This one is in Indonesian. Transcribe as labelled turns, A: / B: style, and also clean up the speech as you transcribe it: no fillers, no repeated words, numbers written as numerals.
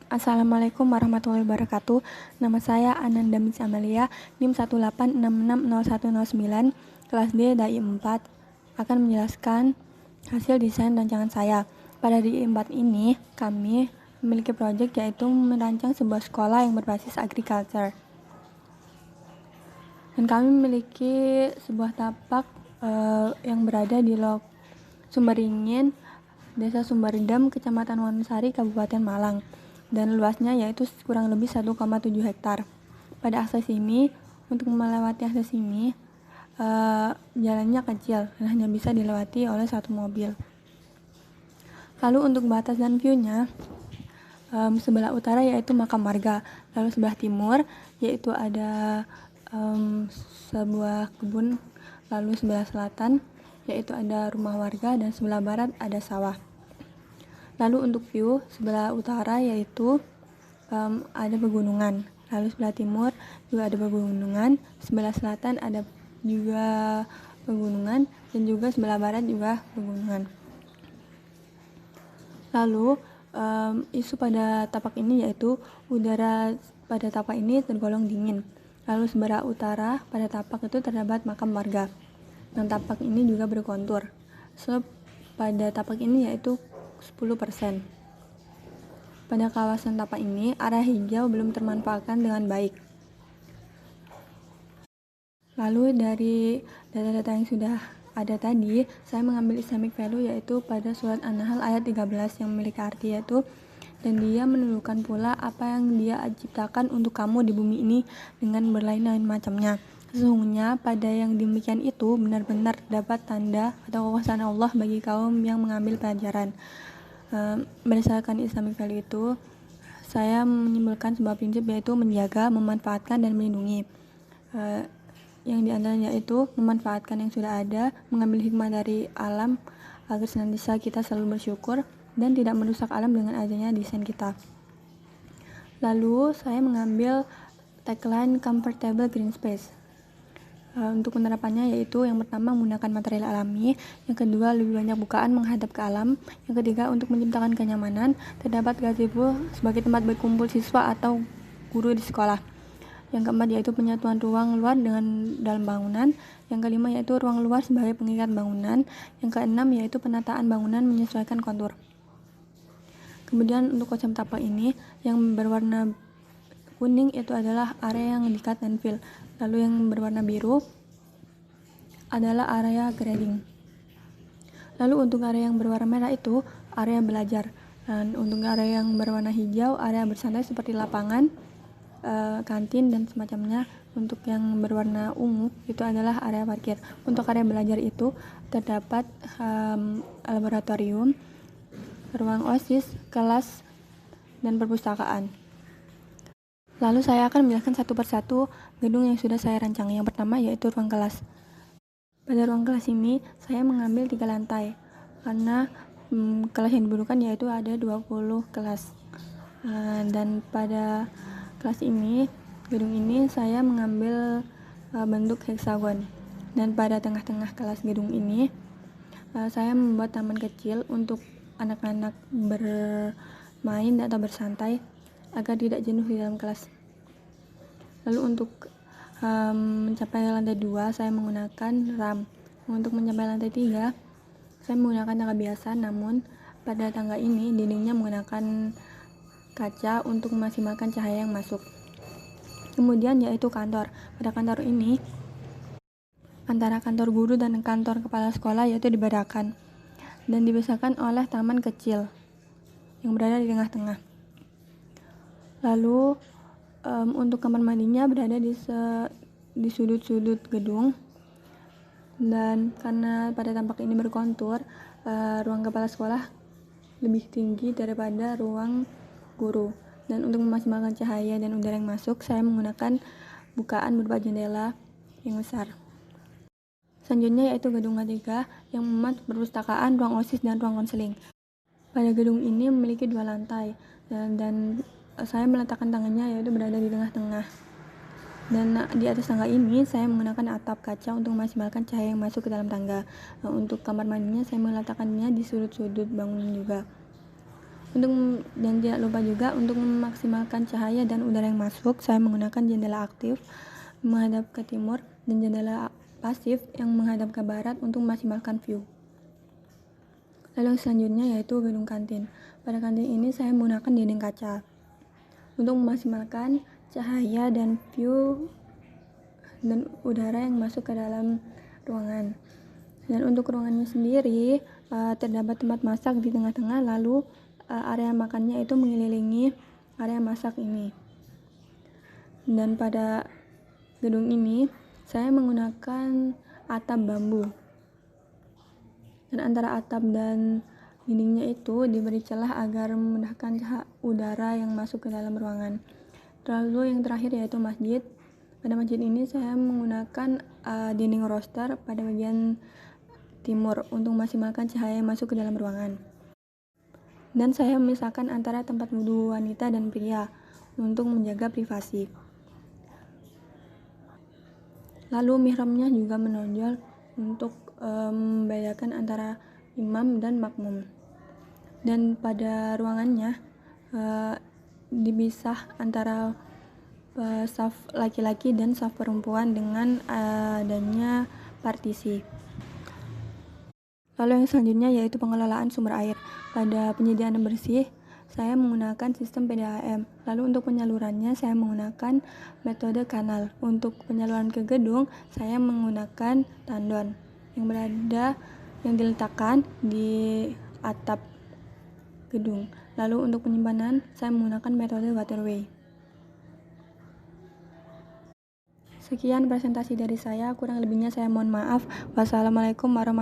A: Assalamualaikum warahmatullahi wabarakatuh. Nama saya Ananda Miss Amalia, NIM 186660109, kelas D DAI 4, akan menjelaskan hasil desain rancangan saya. Pada DAI 4 ini, kami memiliki proyek yaitu merancang sebuah sekolah yang berbasis agriculture. Dan kami memiliki sebuah tapak yang berada di Sumberingin, Desa Sumberdam, Kecamatan Wonosari, Kabupaten Malang, dan luasnya yaitu kurang lebih 1,7 hektar. Pada akses ini, untuk melewati akses ini, jalannya kecil dan hanya bisa dilewati oleh satu mobil. Lalu untuk batas dan view-nya, sebelah utara yaitu makam warga, lalu sebelah timur yaitu ada sebuah kebun, lalu sebelah selatan yaitu ada rumah warga, dan sebelah barat ada sawah. Lalu untuk view sebelah utara yaitu ada pegunungan, lalu sebelah timur juga ada pegunungan, sebelah selatan ada juga pegunungan, dan juga sebelah barat juga pegunungan. Lalu isu pada tapak ini yaitu udara pada tapak ini tergolong dingin. Lalu sebelah utara pada tapak itu terdapat makam warga, dan tapak ini juga berkontur. Slope pada tapak ini yaitu 10%. Pada kawasan tapak ini, area hijau belum termanfaatkan dengan baik. Lalu dari data-data yang sudah ada tadi, saya mengambil Islamic value yaitu pada surat An-Nahl ayat 13 yang memiliki arti yaitu, dan dia menunjukkan pula apa yang dia ciptakan untuk kamu di bumi ini dengan berlain-lain macamnya. Sesungguhnya pada yang demikian itu benar-benar dapat tanda atau kekuasaan Allah bagi kaum yang mengambil pelajaran. Berdasarkan Islamic value itu, saya menyimpulkan sebuah prinsip yaitu menjaga, memanfaatkan, dan melindungi. Yang diantaranya yaitu memanfaatkan yang sudah ada, mengambil hikmah dari alam agar senantiasa kita selalu bersyukur dan tidak merusak alam dengan adanya desain kita. Lalu saya mengambil tagline comfortable green space. Untuk penerapannya yaitu yang pertama menggunakan material alami, yang kedua lebih banyak bukaan menghadap ke alam, yang ketiga untuk menciptakan kenyamanan, terdapat gazebo sebagai tempat berkumpul siswa atau guru di sekolah. Yang keempat yaitu penyatuan ruang luar dengan dalam bangunan, yang kelima yaitu ruang luar sebagai pengikat bangunan, yang keenam yaitu penataan bangunan menyesuaikan kontur. Kemudian untuk konsep tapak ini yang berwarna kuning itu adalah area yang di-cut dan fill, lalu yang berwarna biru adalah area grading. Lalu untuk area yang berwarna merah itu area belajar, dan untuk area yang berwarna hijau area bersantai seperti lapangan, kantin, dan semacamnya. Untuk yang berwarna ungu itu adalah area parkir. Untuk area belajar itu terdapat laboratorium, ruang OSIS, kelas, dan perpustakaan. Lalu saya akan menjelaskan satu persatu gedung yang sudah saya rancang. Yang pertama yaitu ruang kelas. Pada ruang kelas ini saya mengambil 3 lantai karena kelas yang dibutuhkan yaitu ada 20 kelas. Dan pada kelas ini, gedung ini saya mengambil bentuk heksagon. Dan pada tengah-tengah kelas gedung ini saya membuat taman kecil untuk anak-anak bermain atau bersantai agar tidak jenuh di dalam kelas. Lalu untuk mencapai lantai 2 saya menggunakan ram. Untuk mencapai lantai 3 saya menggunakan tangga biasa, namun pada tangga ini dindingnya menggunakan kaca untuk memaksimalkan cahaya yang masuk. Kemudian yaitu kantor. Pada kantor ini antara kantor guru dan kantor kepala sekolah yaitu dibedakan dan dipisahkan oleh taman kecil yang berada di tengah-tengah. Lalu untuk kamar mandinya berada di sudut-sudut gedung, dan karena pada tampak ini berkontur, ruang kepala sekolah lebih tinggi daripada ruang guru. Dan untuk memaksimalkan cahaya dan udara yang masuk, saya menggunakan bukaan berupa jendela yang besar. Selanjutnya yaitu gedung ketiga yang memuat perpustakaan, ruang OSIS, dan ruang konseling. Pada gedung ini memiliki 2 lantai dan saya meletakkan tangannya yaitu berada di tengah-tengah. Dan di atas tangga ini saya menggunakan atap kaca untuk memaksimalkan cahaya yang masuk ke dalam tangga. Untuk kamar mandinya saya meletakkannya di sudut-sudut bangunan juga. Dan tidak lupa juga untuk memaksimalkan cahaya dan udara yang masuk, saya menggunakan jendela aktif menghadap ke timur dan jendela pasif yang menghadap ke barat untuk memaksimalkan view. Lalu yang selanjutnya yaitu gedung kantin. Pada kantin ini saya menggunakan dinding kaca untuk memaksimalkan cahaya dan view dan udara yang masuk ke dalam ruangan. Dan untuk ruangannya sendiri terdapat tempat masak di tengah-tengah, lalu area makannya itu mengelilingi area masak ini. Dan pada gedung ini saya menggunakan atap bambu. Dan antara atap dan dindingnya itu diberi celah agar memudahkan udara yang masuk ke dalam ruangan. Lalu yang terakhir yaitu masjid. Pada masjid ini saya menggunakan dinding roster pada bagian timur untuk memaksimalkan cahaya yang masuk ke dalam ruangan. Dan saya memisahkan antara tempat wudhu wanita dan pria untuk menjaga privasi. Lalu mihrabnya juga menonjol untuk membedakan antara imam dan makmum. Dan pada ruangannya dipisah antara saf laki-laki dan saf perempuan dengan adanya partisi. Lalu yang selanjutnya yaitu pengelolaan sumber air. Pada penyediaan air bersih, saya menggunakan sistem PDAM. Lalu untuk penyalurannya, saya menggunakan metode kanal. Untuk penyaluran ke gedung, saya menggunakan tandon yang diletakkan di atap gedung. Lalu untuk penyimpanan, saya menggunakan metode waterway. Sekian presentasi dari saya, kurang lebihnya saya mohon maaf. Wassalamualaikum warahmatullahi wabarakatuh.